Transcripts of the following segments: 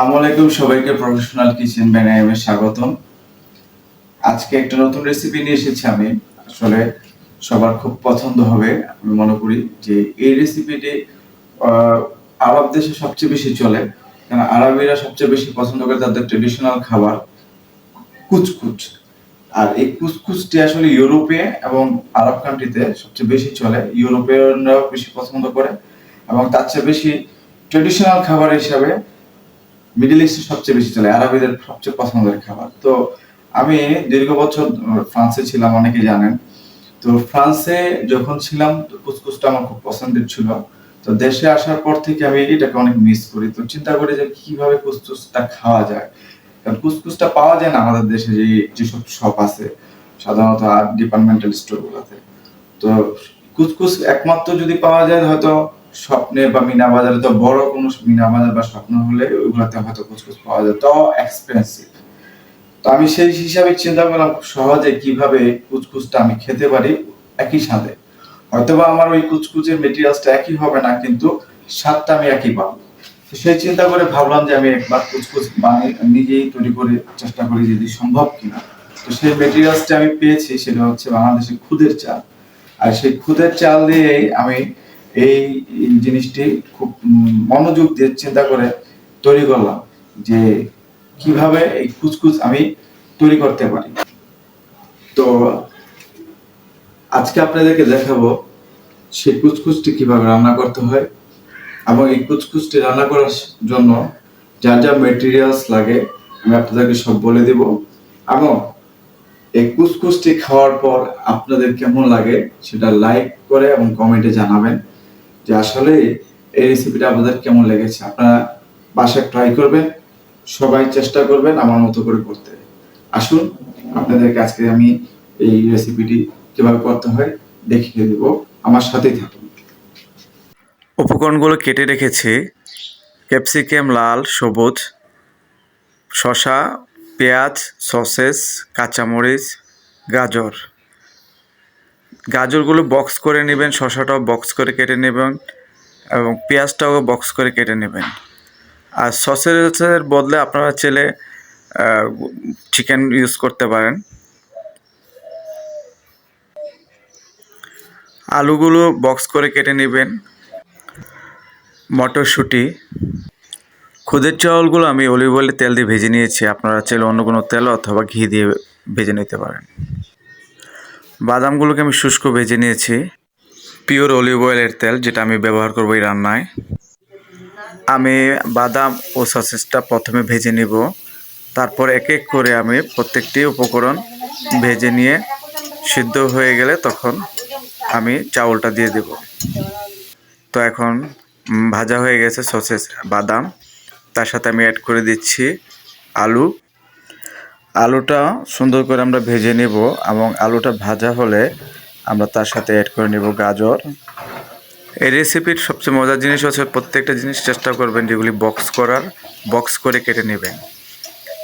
আসসালামু আলাইকুম সবাইকে প্রফেশনাল কিচেন বানাইমে স্বাগতম। আজকে একটা নতুন রেসিপি নিয়ে এসেছি আমি। আসলে সবার খুব পছন্দ হবে আমি মনে করি যে এই রেসিপিটি আরব দেশে সবচেয়ে বেশি চলে, কারণ আরবিরা সবচেয়ে বেশি পছন্দ করে তাদের ট্রেডিশনাল খাবার কুচকুচ। আর এই কুচকুচটি আসলে ইউরোপে এবং আরব কান্ট্রিতে সবচেয়ে বেশি চলে, ইউরোপিয়ানরাও বেশি পছন্দ করে এবং তার চেয়ে বেশি ট্রেডিশনাল খাবার হিসাবে মিডল ইস্টে সবচেয়ে বেশি চলে, আরবিদের সবচেয়ে পছন্দের খাবার। তো আমি দীর্ঘ বছর ফ্রান্সে ছিলাম, অনেকে জানেন। তো ফ্রান্সে যখন ছিলাম তো কুচকুচটা আমার খুব পছন্দের ছিল। তো দেশে আসার পর থেকে আমি এটাকে অনেক মিস করি। তো চিন্তা করি যে কিভাবে কুচকুচটা খাওয়া যায়, কারণ কুচকুচটা পাওয়া যায় না আমাদের দেশে যেসব শপ আছে সাধারণত ডিপার্টমেন্টাল স্টোর গুলাতে। তো কুচকুচ একমাত্র যদি পাওয়া যায় হয়তো স্বপ্নে বা মিনা বাজারে, তো বড় কোনো মিনা বাজার বা স্বপ্ন হলে ওইগুলাতে হয়তো কুচকুচ পাওয়া যায়, তো এক্সপেন্সিভ। তো আমি সেই হিসাবে চিন্তা করলাম সহজে কিভাবে কুচকুচটা আমি খেতে পারি একই সাথে। হয়তোবা আমার ওই কুচকুচের মেটেরিয়ালসটা একই হবে না, কিন্তু স্বাদটা আমি একই পাবো। তো সেই চিন্তা করে ভাবলাম যে আমি একবার কুচকুচ বানিয়ে নিজেই তৈরি করে চেষ্টা করি যদি সম্ভব কিনা। তো সেই মেটেরিয়ালসটা আমি পেয়েছি, সেটা হচ্ছে বাংলাদেশের খুদের চাল। আর সেই খুদের চাল দিয়েই আমি এই জিনিসটি খুব মনোযোগ দিয়ে চিন্তা করে তৈরি করলাম যে কিভাবে এই কুচকুচ আমি তৈরি করতে পারি। তো আজকে আপনাদেরকে দেখাবো সেই কুচকুচটি কিভাবে রান্না করতে হয় এবং এই কুচকুচটি রান্না করার জন্য যা যা মেটেরিয়ালস লাগে আমি আপনাদেরকে সব বলে দিব। এবং এই কুচকুচটি খাওয়ার পর আপনাদের কেমন লাগে সেটা লাইক করে এবং কমেন্টে জানাবেন যে আসলে এই রেসিপিটা আপনাদের কেমন লেগেছে। আপনারা বাসায় ট্রাই করবেন, সবাই চেষ্টা করবেন আমার মতো করে করতে। আসুন আপনাদেরকে আজকে আমি এই রেসিপিটি কিভাবে করতে হয় দেখিয়ে দেব, আমার সাথেই থাকুন। উপকরণগুলো কেটে রেখেছি: ক্যাপসিকাম লাল সবুজ, শসা, পেঁয়াজ, সসেস, কাঁচামরিচ, গাজর। গাজরগুলো বক্স করে নেবেন, শসাটাও বক্স করে কেটে নেবেন এবং পেঁয়াজটাও বক্স করে কেটে নেবেন। আর সসেসের বদলে আপনারা চাইলে চিকেন ইউজ করতে পারেন। আলুগুলো বক্স করে কেটে নেবেন। মটরশুঁটি, খুদের চাউলগুলো আমি অলিভ অয়েলে তেল দিয়ে ভেজে নিয়েছি, আপনারা চাইলে অন্য কোনো তেল অথবা ঘি দিয়ে ভেজে নিতে পারেন। বাদামগুলোকে আমি শুষ্ক ভেজে নিয়েছি, পিওর অলিভ অয়েলের তেল যেটা আমি ব্যবহার করবো এই রান্নায়। আমি বাদাম ও সসেসটা প্রথমে ভেজে নিব, তারপর এক এক করে আমি প্রত্যেকটি উপকরণ ভেজে নিয়ে সিদ্ধ হয়ে গেলে তখন আমি চাউলটা দিয়ে দেব। তো এখন ভাজা হয়ে গেছে সসেস, বাদাম, তার সাথে আমি অ্যাড করে দিচ্ছি আলু। আলুটা সুন্দর করে আমরা ভেজে নেব এবং আলুটা ভাজা হলে আমরা তার সাথে অ্যাড করে নেব গাজর। এই রেসিপির সবচেয়ে মজার জিনিস হচ্ছে প্রত্যেকটা জিনিস চেষ্টা করবেন যেগুলি বক্স করে কেটে নেবেন,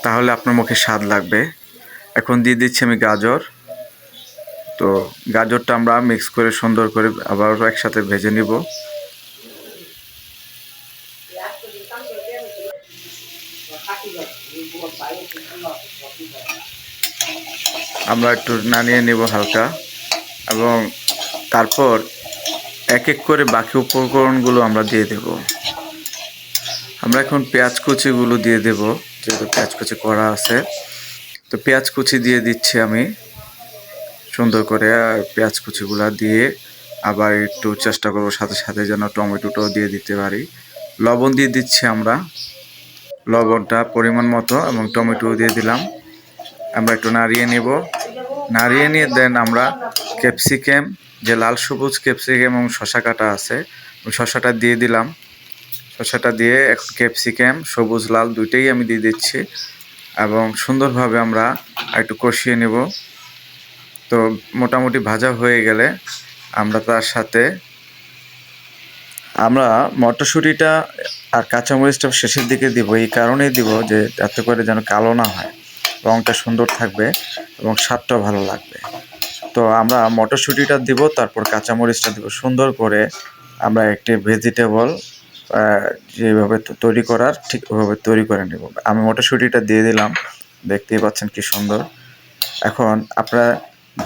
তাহলে আপনার মুখে স্বাদ লাগবে। এখন দিয়ে দিচ্ছি আমি গাজর। তো গাজরটা আমরা মিক্স করে সুন্দর করে আবার একসাথে ভেজে নিব। আমরা একটু নাড়িয়ে নেব হালকা এবং তারপর এক এক করে বাকি উপকরণগুলো আমরা দিয়ে দেব। আমরা এখন পেঁয়াজ কুচিগুলো দিয়ে দেব, যেহেতু পেঁয়াজ কুচি করা আছে। তো পেঁয়াজ কুচি দিয়ে দিচ্ছি আমি সুন্দর করে, আর পেঁয়াজ কুচিগুলো দিয়ে আবার একটু চেষ্টা করব সাথে সাথে যেন টমেটোটাও দিয়ে দিতে পারি। লবণ দিয়ে দিচ্ছি আমরা, লবণটা পরিমাণ মতো, এবং টমেটো দিয়ে দিলাম। আমরা একটু নাড়িয়ে নেব, নাড়িয়ে নিয়ে দেন আমরা ক্যাপসিকাম, যে লাল সবুজ ক্যাপসিকাম এবং শসা কাটা আছে ওই শসাটা দিয়ে দিলাম। শসাটা দিয়ে এখন ক্যাপসিকাম সবুজ লাল দুইটাই আমি দিয়ে দিচ্ছি এবং সুন্দরভাবে আমরা একটু কষিয়ে নেব। তো মোটামুটি ভাজা হয়ে গেলে আমরা তার সাথে মটরশুঁটিটা আর কাঁচামরিচটা শেষের দিকে দিব, এই কারণেই দিব যে যাতে করে যেন কালো না হয়, রঙটা সুন্দর থাকবে এবং স্বাদটাও ভালো লাগবে। তো আমরা মটরশুঁটিটা দিব, তারপর কাঁচামরিচটা দিব। সুন্দর করে আমরা একটি ভেজিটেবল যেভাবে তৈরি করার ঠিক ওভাবে তৈরি করে নেব। আমি মটরশুঁটিটা দিয়ে দিলাম, দেখতেই পাচ্ছেন কি সুন্দর। এখন আপনারা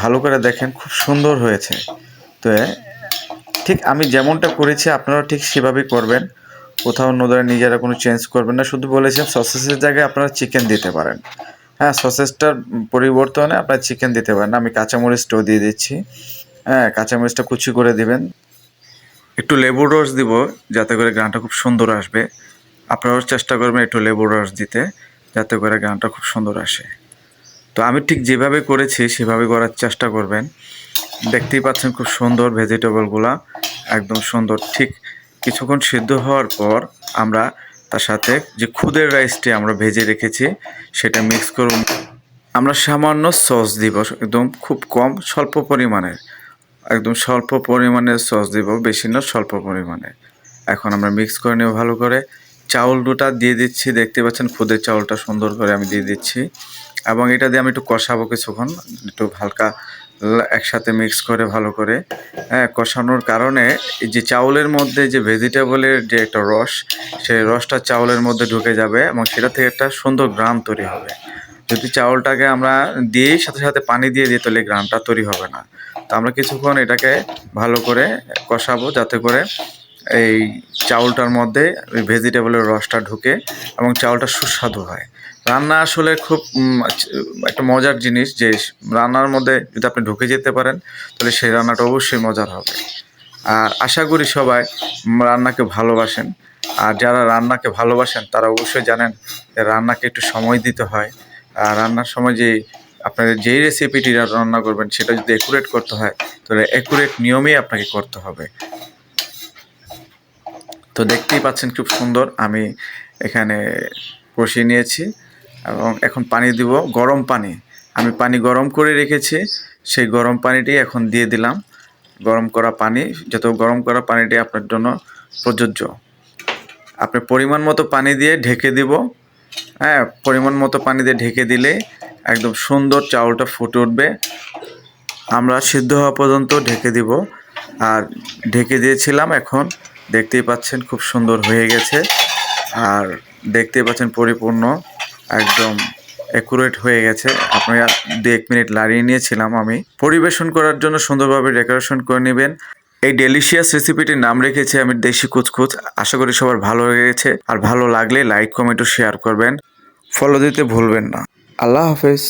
ভালো করে দেখেন, খুব সুন্দর হয়েছে। তো ঠিক আমি যেমনটা করেছি আপনারা ঠিক সেভাবেই করবেন, কোথাও নজরে নিজেরা কোনো চেঞ্জ করবেন না। শুধু বলেছেন সসেসের জায়গায় আপনারা চিকেন দিতে পারেন। হ্যাঁ, সসেসটার পরিবর্তনে আপনারা চিকেন দিতে পারেন। আমি কাঁচামরিচটাও দিয়ে দিচ্ছি। হ্যাঁ, কাঁচামরিচটা কুচি করে দিবেন। একটু লেবুর রস দিব যাতে করে গানটা খুব সুন্দর আসবে। আপনারাও চেষ্টা করবেন একটু লেবুর রস দিতে, যাতে করে গানটা খুব সুন্দর আসে। তো আমি ঠিক যেভাবে করেছি সেভাবে করার চেষ্টা করবেন। দেখতেই পাচ্ছেন খুব সুন্দর ভেজিটেবলগুলা, একদম সুন্দর। ঠিক কিছুক্ষণ সিদ্ধ হওয়ার পর আমরা তার সাথে যে খুদের রাইসটি আমরা ভেজে রেখেছি সেটা মিক্স করুন। আমরা সামান্য সস দিব, একদম খুব কম, স্বল্প পরিমাণের, একদম স্বল্প পরিমাণের সস দিব, বেশি না, স্বল্প পরিমাণে। এখন আমরা মিক্স করে নেব ভালো করে। চাউল দুটা দিয়ে দিচ্ছি, দেখতে পাচ্ছেন খুদের চাউলটা সুন্দর করে আমি দিয়ে দিচ্ছি, এবং এটা দিয়ে আমি একটু কষাবো কিছুক্ষণ, একটু হালকা একসাথে মিক্স করে ভালো করে। হ্যাঁ, কষানোর কারণে এই যে চাউলের মধ্যে যে ভেজিটেবলের যে একটা রস, সেই রসটা চাউলের মধ্যে ঢুকে যাবে এবং সেটা থেকে একটা সুন্দর গ্রাম তৈরি হবে। যদি চাউলটাকে আমরা দিই সাথে সাথে পানি দিয়ে দিই তাহলে গ্রামটা তৈরি হবে না। তো আমরা কিছুক্ষণ এটাকে ভালো করে কষাবো যাতে করে এই চাউলটার মধ্যে ওই ভেজিটেবলের রসটা ঢুকে এবং চাউলটা সুস্বাদু হয়। রান্না আসলে খুব একটা মজার জিনিস, যে রান্নার মধ্যে যদি আপনি ঢুকে যেতে পারেন তাহলে সেই রান্নাটা অবশ্যই মজার হবে। আর আশা করি সবাই রান্নাকে ভালোবাসেন। আর যারা রান্নাকে ভালোবাসেন তারা অবশ্যই জানেন যে রান্নাকে একটু সময় দিতে হয়। আর রান্নার সময় যে আপনাদের যেই রেসিপিটি রান্না করবেন সেটা যদি অ্যাকুরেট করতে হয় তাহলে অ্যাকুরেট নিয়মেই আপনাকে করতে হবে। তো দেখতেই পাচ্ছেন খুব সুন্দর আমি এখানে কষিয়ে নিয়েছি এবং এখন পানি দিব, গরম পানি। আমি পানি গরম করে রেখেছি, সেই গরম পানিটি এখন দিয়ে দিলাম। গরম করা পানি, যত গরম করা পানিটি আপনার জন্য প্রযোজ্য। আপনি পরিমাণ মতো পানি দিয়ে ঢেকে দিব। হ্যাঁ, পরিমাণ মতো পানি দিয়ে ঢেকে দিলে একদম সুন্দর চাউলটা ফুটে উঠবে। আমরা সিদ্ধ হওয়া পর্যন্ত ঢেকে দিব। আর ঢেকে দিয়েছিলাম, এখন দেখতেই পাচ্ছেন খুব সুন্দর হয়ে গেছে। আর দেখতেই পাচ্ছেন পরিপূর্ণ একদম অ্যাকুরেট হয়ে গেছে। আপনারা 2-1 মিনিট লাড়িয়ে নিয়েছিলাম আমি। পরিবেশন করার জন্য সুন্দরভাবে ডেকোরেশন করে নেবেন। এই ডেলিশিয়াস রেসিপিটির নাম রেখেছি আমি দেশি কুচকুচ। আশা করি সবার ভালো লেগেছে। আর ভালো লাগলে লাইক, কমেন্ট ও শেয়ার করবেন। ফলো দিতে ভুলবেন না। আল্লাহ হাফেজ।